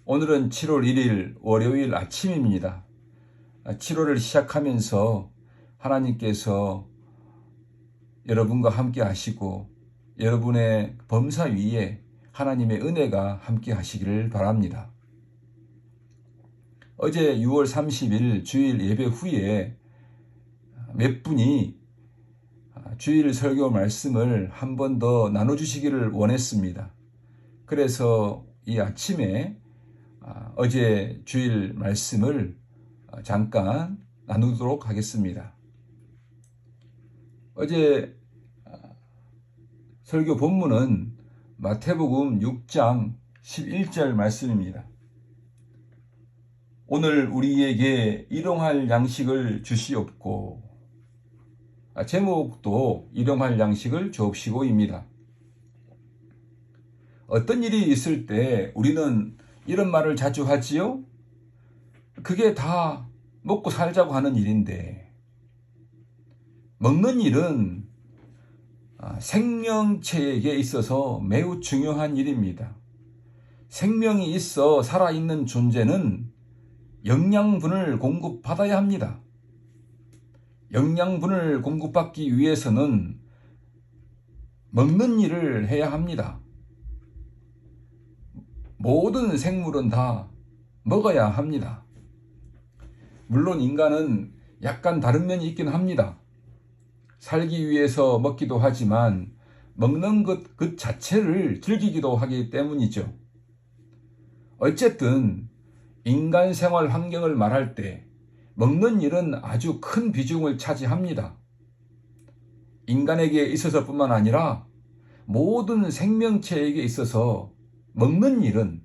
오늘은 7월 1일 월요일 아침입니다. 7월을 시작하면서 하나님께서 여러분과 함께 하시고 여러분의 범사 위에 하나님의 은혜가 함께 하시기를 바랍니다. 어제 6월 30일 주일 예배 후에 몇 분이 주일 설교 말씀을 한 번 더 나눠주시기를 원했습니다. 그래서 이 아침에 어제 주일 말씀을 잠깐 나누도록 하겠습니다. 어제 설교 본문은 마태복음 6장 11절 말씀입니다. 오늘 우리에게 일용할 양식을 주시옵고, 제목도 일용할 양식을 주옵시고입니다. 어떤 일이 있을 때 우리는 이런 말을 자주 하지요? 그게 다 먹고 살자고 하는 일인데, 먹는 일은 생명체에게 있어서 매우 중요한 일입니다. 생명이 있어 살아있는 존재는 영양분을 공급받아야 합니다. 영양분을 공급받기 위해서는 먹는 일을 해야 합니다. 모든 생물은 다 먹어야 합니다. 물론 인간은 약간 다른 면이 있긴 합니다. 살기 위해서 먹기도 하지만 먹는 것 그 자체를 즐기기도 하기 때문이죠. 어쨌든 인간 생활 환경을 말할 때 먹는 일은 아주 큰 비중을 차지합니다. 인간에게 있어서뿐만 아니라 모든 생명체에게 있어서 먹는 일은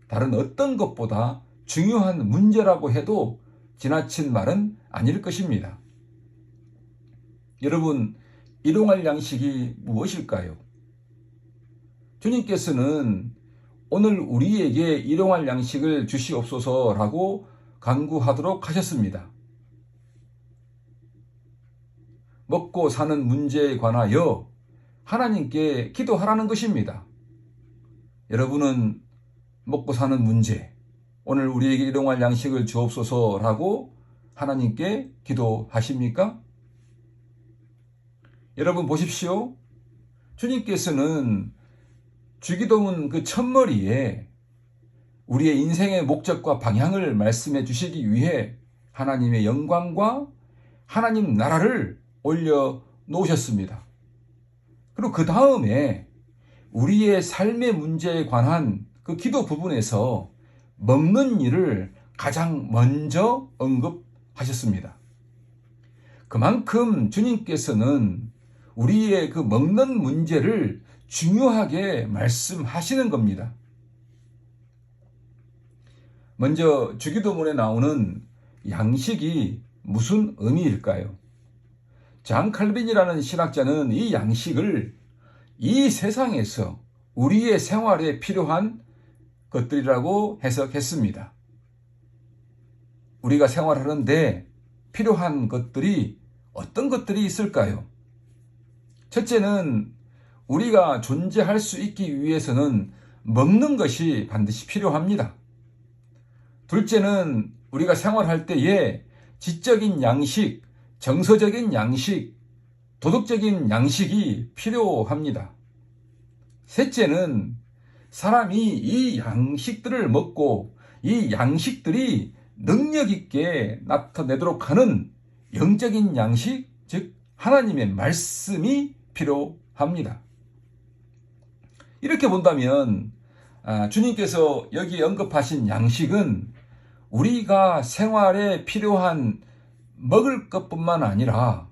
다른 어떤 것보다 중요한 문제라고 해도 지나친 말은 아닐 것입니다. 여러분, 일용할 양식이 무엇일까요? 주님께서는 오늘 우리에게 일용할 양식을 주시옵소서라고 간구하도록 하셨습니다. 먹고 사는 문제에 관하여 하나님께 기도하라는 것입니다. 여러분은 먹고 사는 문제, 오늘 우리에게 일용할 양식을 주옵소서라고 하나님께 기도하십니까? 여러분 보십시오. 주님께서는 주기도문 그 첫머리에 우리의 인생의 목적과 방향을 말씀해 주시기 위해 하나님의 영광과 하나님 나라를 올려놓으셨습니다. 그리고 그 다음에 우리의 삶의 문제에 관한 그 기도 부분에서 먹는 일을 가장 먼저 언급하셨습니다. 그만큼 주님께서는 우리의 그 먹는 문제를 중요하게 말씀하시는 겁니다. 먼저 주기도문에 나오는 양식이 무슨 의미일까요? 장 칼빈이라는 신학자는 이 양식을 이 세상에서 우리의 생활에 필요한 것들이라고 해석했습니다. 우리가 생활하는데 필요한 것들이 어떤 것들이 있을까요? 첫째는 우리가 존재할 수 있기 위해서는 먹는 것이 반드시 필요합니다. 둘째는 우리가 생활할 때에 지적인 양식, 정서적인 양식, 도덕적인 양식이 필요합니다. 셋째는 사람이 이 양식들을 먹고 이 양식들이 능력 있게 나타내도록 하는 영적인 양식, 즉 하나님의 말씀이 필요합니다. 이렇게 본다면 주님께서 여기 언급하신 양식은 우리가 생활에 필요한 먹을 것뿐만 아니라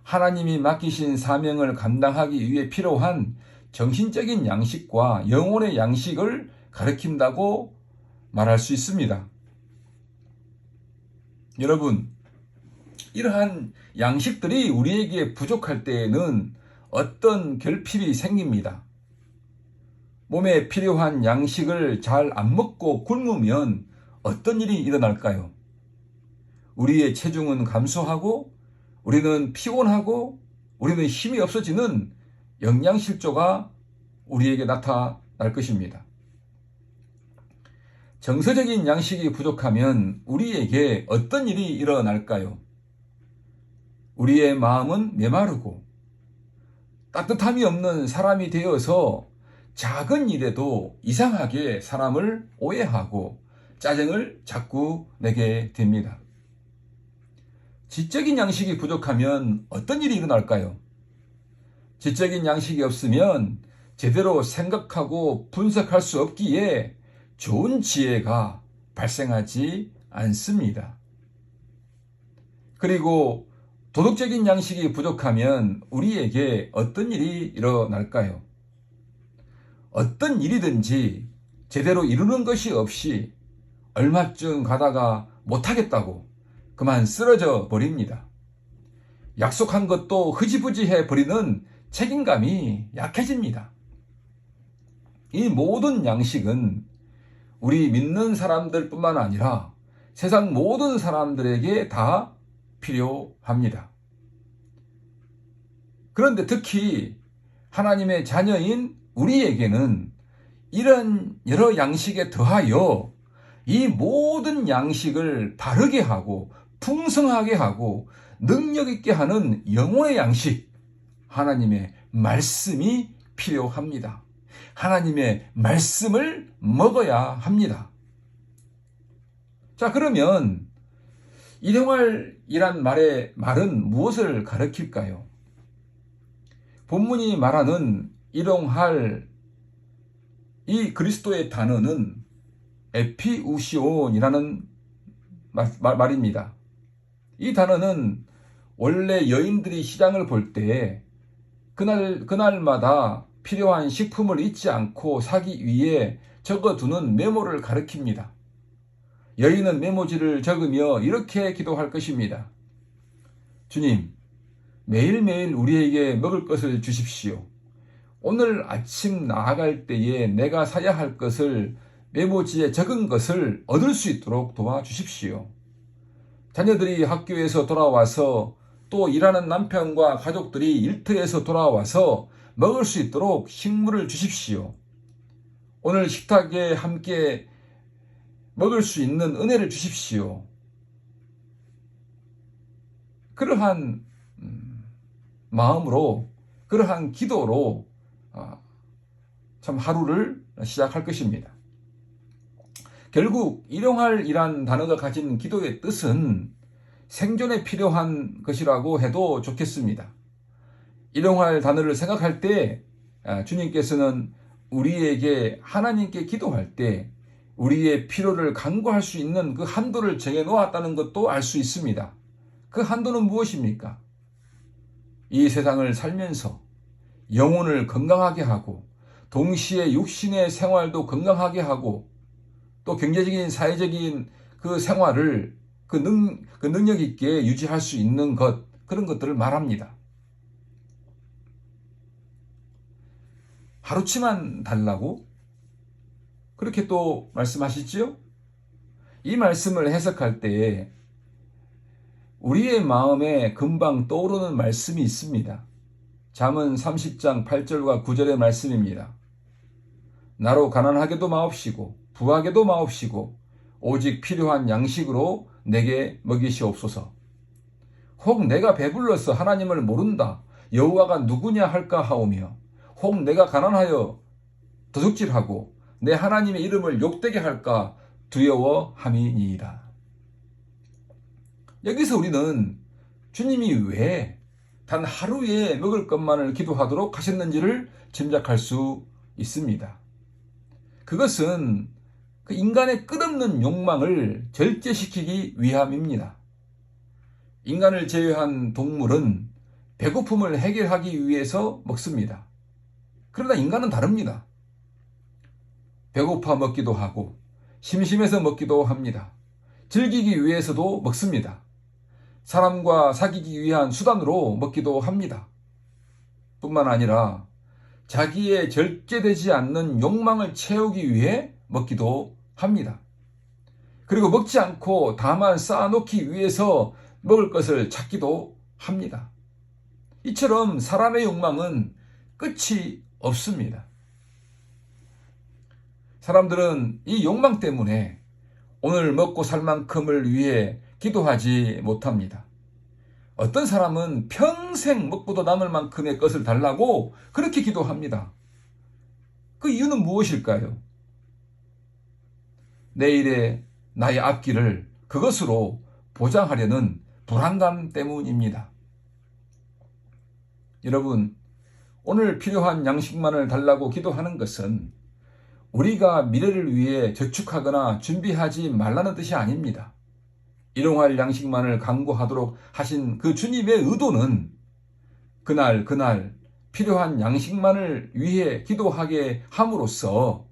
하나님이 맡기신 사명을 감당하기 위해 필요한 정신적인 양식과 영혼의 양식을 가리킨다고 말할 수 있습니다. 여러분, 이러한 양식들이 우리에게 부족할 때에는 어떤 결핍이 생깁니다. 몸에 필요한 양식을 잘 안 먹고 굶으면 어떤 일이 일어날까요? 우리의 체중은 감소하고 우리는 피곤하고 우리는 힘이 없어지는 영양실조가 우리에게 나타날 것입니다. 정서적인 양식이 부족하면 우리에게 어떤 일이 일어날까요? 우리의 마음은 메마르고 따뜻함이 없는 사람이 되어서 작은 일에도 이상하게 사람을 오해하고 짜증을 자꾸 내게 됩니다. 지적인 양식이 부족하면 어떤 일이 일어날까요? 지적인 양식이 없으면 제대로 생각하고 분석할 수 없기에 좋은 지혜가 발생하지 않습니다. 그리고 도덕적인 양식이 부족하면 우리에게 어떤 일이 일어날까요? 어떤 일이든지 제대로 이루는 것이 없이 얼마쯤 가다가 못하겠다고 그만 쓰러져 버립니다. 약속한 것도 흐지부지해 버리는 책임감이 약해집니다. 이 모든 양식은 우리 믿는 사람들뿐만 아니라 세상 모든 사람들에게 다 필요합니다. 그런데 특히 하나님의 자녀인 우리에게는 이런 여러 양식에 더하여 이 모든 양식을 바르게 하고 풍성하게 하고 능력 있게 하는 영혼의 양식, 하나님의 말씀이 필요합니다. 하나님의 말씀을 먹어야 합니다. 자, 그러면 일용할이란 말은 무엇을 가리킬까요? 본문이 말하는 일용할, 이 그리스도의 단어는 에피우시온이라는 말입니다. 이 단어는 원래 여인들이 시장을 볼 때 그날마다 필요한 식품을 잊지 않고 사기 위해 적어두는 메모를 가리킵니다. 여인은 메모지를 적으며 이렇게 기도할 것입니다. 주님, 매일매일 우리에게 먹을 것을 주십시오. 오늘 아침 나아갈 때에 내가 사야 할 것을 메모지에 적은 것을 얻을 수 있도록 도와주십시오. 자녀들이 학교에서 돌아와서 또 일하는 남편과 가족들이 일터에서 돌아와서 먹을 수 있도록 식물을 주십시오. 오늘 식탁에 함께 먹을 수 있는 은혜를 주십시오. 그러한 마음으로, 그러한 기도로 참 하루를 시작할 것입니다. 결국 일용할이란 단어가 가진 기도의 뜻은 생존에 필요한 것이라고 해도 좋겠습니다. 일용할 단어를 생각할 때 주님께서는 우리에게 하나님께 기도할 때 우리의 필요를 간구할 수 있는 그 한도를 정해놓았다는 것도 알 수 있습니다. 그 한도는 무엇입니까? 이 세상을 살면서 영혼을 건강하게 하고 동시에 육신의 생활도 건강하게 하고 또 경제적인 사회적인 그 생활을 그 능력 있게 유지할 수 있는 것, 그런 것들을 말합니다. 하루치만 달라고? 그렇게 또 말씀하시지요? 이 말씀을 해석할 때에 우리의 마음에 금방 떠오르는 말씀이 있습니다. 잠언 30장 8절과 9절의 말씀입니다. 나로 가난하게도 마옵시고 부하게도 마옵시고 오직 필요한 양식으로 내게 먹이시옵소서. 혹 내가 배불러서 하나님을 모른다, 여호와가 누구냐 할까 하오며, 혹 내가 가난하여 도둑질하고 내 하나님의 이름을 욕되게 할까 두려워함이니이다. 여기서 우리는 주님이 왜 단 하루에 먹을 것만을 기도하도록 하셨는지를 짐작할 수 있습니다. 그것은 그 인간의 끝없는 욕망을 절제시키기 위함입니다. 인간을 제외한 동물은 배고픔을 해결하기 위해서 먹습니다. 그러나 인간은 다릅니다. 배고파 먹기도 하고 심심해서 먹기도 합니다. 즐기기 위해서도 먹습니다. 사람과 사귀기 위한 수단으로 먹기도 합니다. 뿐만 아니라 자기의 절제되지 않는 욕망을 채우기 위해 먹기도 합니다. 그리고 먹지 않고 다만 쌓아놓기 위해서 먹을 것을 찾기도 합니다. 이처럼 사람의 욕망은 끝이 없습니다. 사람들은 이 욕망 때문에 오늘 먹고 살 만큼을 위해 기도하지 못합니다. 어떤 사람은 평생 먹고도 남을 만큼의 것을 달라고 그렇게 기도합니다. 그 이유는 무엇일까요? 내일의 나의 앞길을 그것으로 보장하려는 불안감 때문입니다. 여러분, 오늘 필요한 양식만을 달라고 기도하는 것은 우리가 미래를 위해 저축하거나 준비하지 말라는 뜻이 아닙니다. 일용할 양식만을 강구하도록 하신 그 주님의 의도는 그날 필요한 양식만을 위해 기도하게 함으로써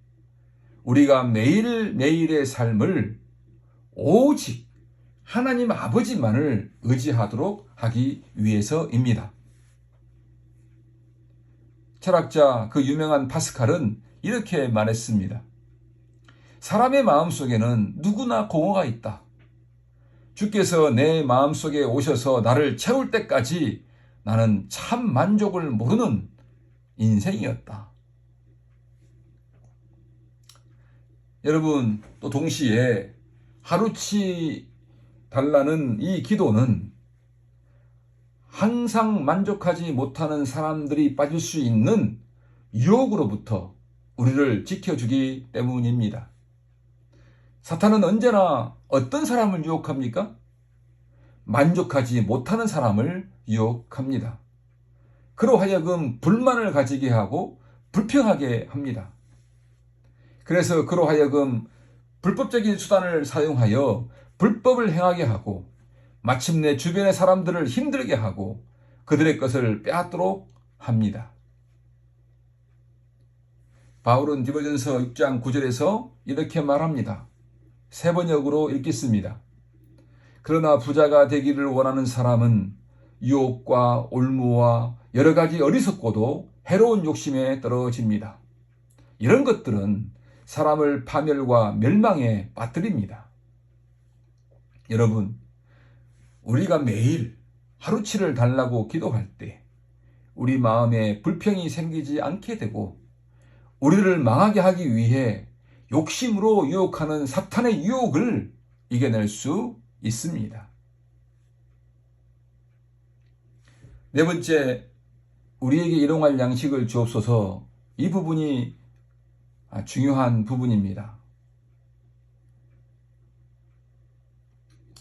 우리가 매일매일의 삶을 오직 하나님 아버지만을 의지하도록 하기 위해서입니다. 철학자 그 유명한 파스칼은 이렇게 말했습니다. 사람의 마음속에는 누구나 공허가 있다. 주께서 내 마음속에 오셔서 나를 채울 때까지 나는 참 만족을 모르는 인생이었다. 여러분, 또 동시에 하루치 달라는 이 기도는 항상 만족하지 못하는 사람들이 빠질 수 있는 유혹으로부터 우리를 지켜주기 때문입니다. 사탄은 언제나 어떤 사람을 유혹합니까? 만족하지 못하는 사람을 유혹합니다. 그로 하여금 불만을 가지게 하고 불평하게 합니다. 그래서 그로 하여금 불법적인 수단을 사용하여 불법을 행하게 하고 마침내 주변의 사람들을 힘들게 하고 그들의 것을 빼앗도록 합니다. 바울은 디모데전서 6장 9절에서 이렇게 말합니다. 세 번역으로 읽겠습니다. 그러나 부자가 되기를 원하는 사람은 유혹과 올무와 여러 가지 어리석고도 해로운 욕심에 떨어집니다. 이런 것들은 사람을 파멸과 멸망에 빠뜨립니다. 여러분, 우리가 매일 하루치를 달라고 기도할 때 우리 마음에 불평이 생기지 않게 되고 우리를 망하게 하기 위해 욕심으로 유혹하는 사탄의 유혹을 이겨낼 수 있습니다. 네 번째, 우리에게 일용할 양식을 주옵소서. 이 부분이 중요한 부분입니다.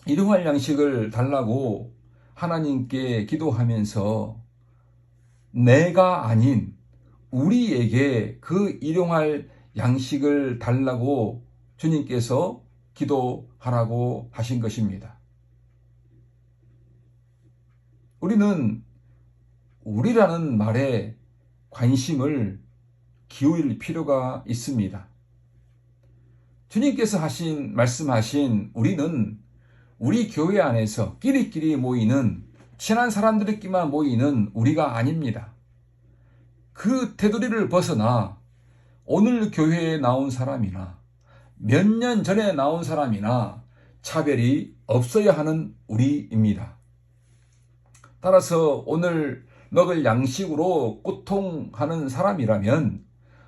일용할 양식을 달라고 하나님께 기도하면서 내가 아닌 우리에게 그 일용할 양식을 달라고 주님께서 기도하라고 하신 것입니다. 우리는 우리라는 말에 관심을 기울일 필요가 있습니다. 주님께서 말씀하신 우리는 우리 교회 안에서 끼리끼리 모이는 친한 사람들끼리만 모이는 우리가 아닙니다. 그 테두리를 벗어나 오늘 교회에 나온 사람이나 몇 년 전에 나온 사람이나 차별이 없어야 하는 우리입니다. 따라서 오늘 먹을 양식으로 고통하는 사람이라면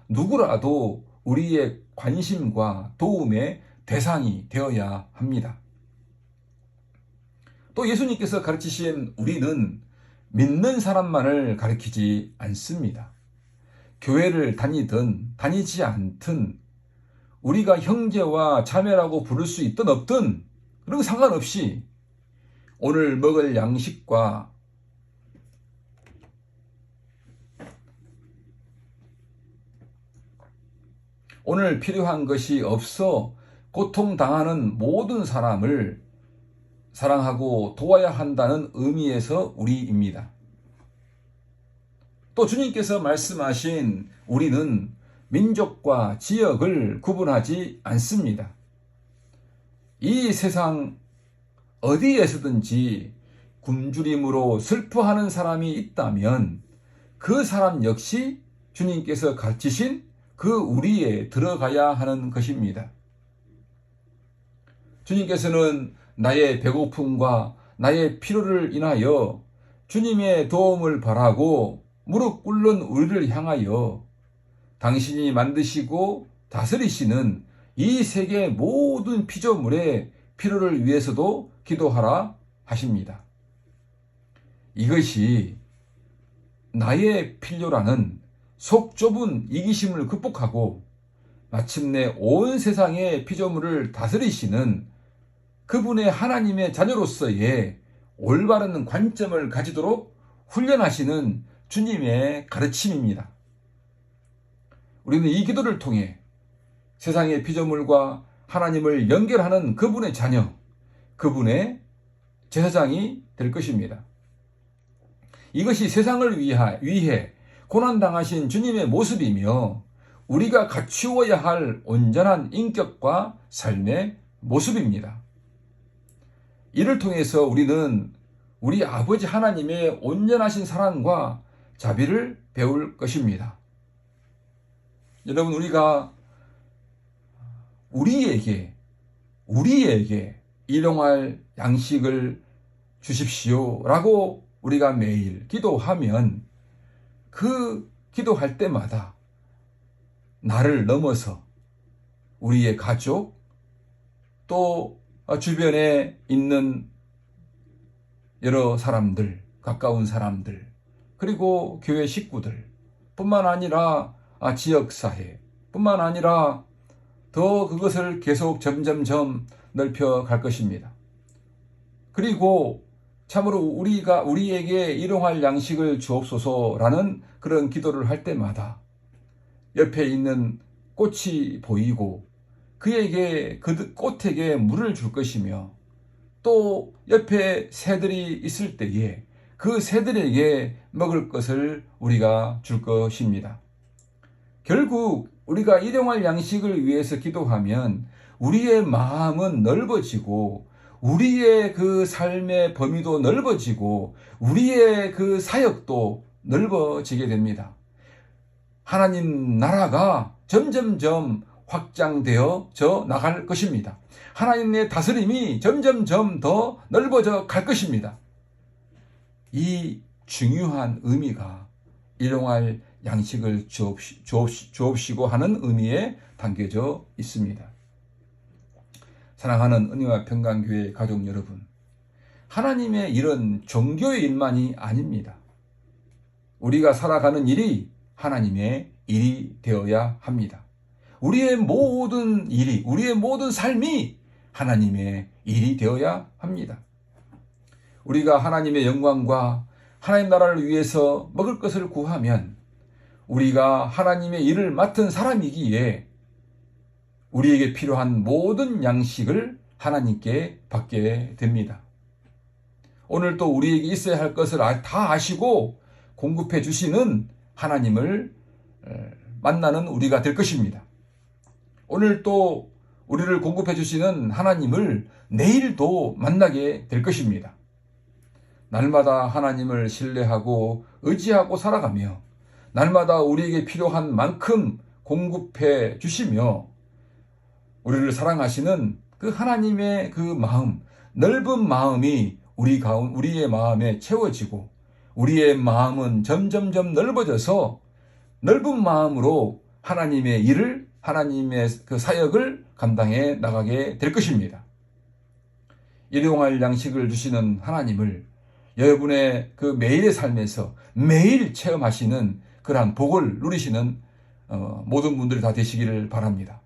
누구라도 우리의 관심과 도움의 대상이 되어야 합니다. 또 예수님께서 가르치신 우리는 믿는 사람만을 가르치지 않습니다. 교회를 다니든 다니지 않든 우리가 형제와 자매라고 부를 수 있든 없든 그런 거 상관없이 오늘 먹을 양식과 오늘 필요한 것이 없어 고통당하는 모든 사람을 사랑하고 도와야 한다는 의미에서 우리입니다. 또 주님께서 말씀하신 우리는 민족과 지역을 구분하지 않습니다. 이 세상 어디에서든지 굶주림으로 슬퍼하는 사람이 있다면 그 사람 역시 주님께서 가르치신 그 우리에 들어가야 하는 것입니다. 주님께서는 나의 배고픔과 나의 필요를 인하여 주님의 도움을 바라고 무릎 꿇는 우리를 향하여 당신이 만드시고 다스리시는 이 세계 모든 피조물의 필요를 위해서도 기도하라 하십니다. 이것이 나의 필요라는 속 좁은 이기심을 극복하고 마침내 온 세상의 피조물을 다스리시는 그분의 하나님의 자녀로서의 올바른 관점을 가지도록 훈련하시는 주님의 가르침입니다. 우리는 이 기도를 통해 세상의 피조물과 하나님을 연결하는 그분의 자녀, 그분의 제사장이 될 것입니다. 이것이 세상을 위해 고난당하신 주님의 모습이며 우리가 갖추어야 할 온전한 인격과 삶의 모습입니다. 이를 통해서 우리는 우리 아버지 하나님의 온전하신 사랑과 자비를 배울 것입니다. 여러분, 우리가 우리에게 일용할 양식을 주십시오라고 우리가 매일 기도하면 그 기도할 때마다 나를 넘어서 우리의 가족, 또 주변에 있는 여러 사람들, 가까운 사람들, 그리고 교회 식구들 뿐만 아니라 지역사회 뿐만 아니라 더 그것을 계속 점점점 넓혀갈 것입니다. 그리고 참으로 우리에게 일용할 양식을 주옵소서라는 그런 기도를 할 때마다 옆에 있는 꽃이 보이고 그에게 그 꽃에게 물을 줄 것이며 또 옆에 새들이 있을 때에 그 새들에게 먹을 것을 우리가 줄 것입니다. 결국 우리가 일용할 양식을 위해서 기도하면 우리의 마음은 넓어지고 우리의 그 삶의 범위도 넓어지고 우리의 그 사역도 넓어지게 됩니다. 하나님 나라가 점점점 확장되어져 나갈 것입니다. 하나님의 다스림이 점점점 더 넓어져 갈 것입니다. 이 중요한 의미가 일용할 양식을 주옵시고 하는 의미에 담겨져 있습니다. 사랑하는 은혜와 평강교회 가족 여러분, 하나님의 일은 종교의 일만이 아닙니다. 우리가 살아가는 일이 하나님의 일이 되어야 합니다. 우리의 모든 일이, 우리의 모든 삶이 하나님의 일이 되어야 합니다. 우리가 하나님의 영광과 하나님 나라를 위해서 먹을 것을 구하면 우리가 하나님의 일을 맡은 사람이기에 우리에게 필요한 모든 양식을 하나님께 받게 됩니다. 오늘 또 우리에게 있어야 할 것을 다 아시고 공급해 주시는 하나님을 만나는 우리가 될 것입니다. 오늘 또 우리를 공급해 주시는 하나님을 내일도 만나게 될 것입니다. 날마다 하나님을 신뢰하고 의지하고 살아가며 날마다 우리에게 필요한 만큼 공급해 주시며 우리를 사랑하시는 그 하나님의 그 마음, 넓은 마음이 우리의 마음에 채워지고 우리의 마음은 점점점 넓어져서 넓은 마음으로 하나님의 일을, 하나님의 그 사역을 감당해 나가게 될 것입니다. 일용할 양식을 주시는 하나님을 여러분의 그 매일의 삶에서 매일 체험하시는 그러한 복을 누리시는 모든 분들이 다 되시기를 바랍니다.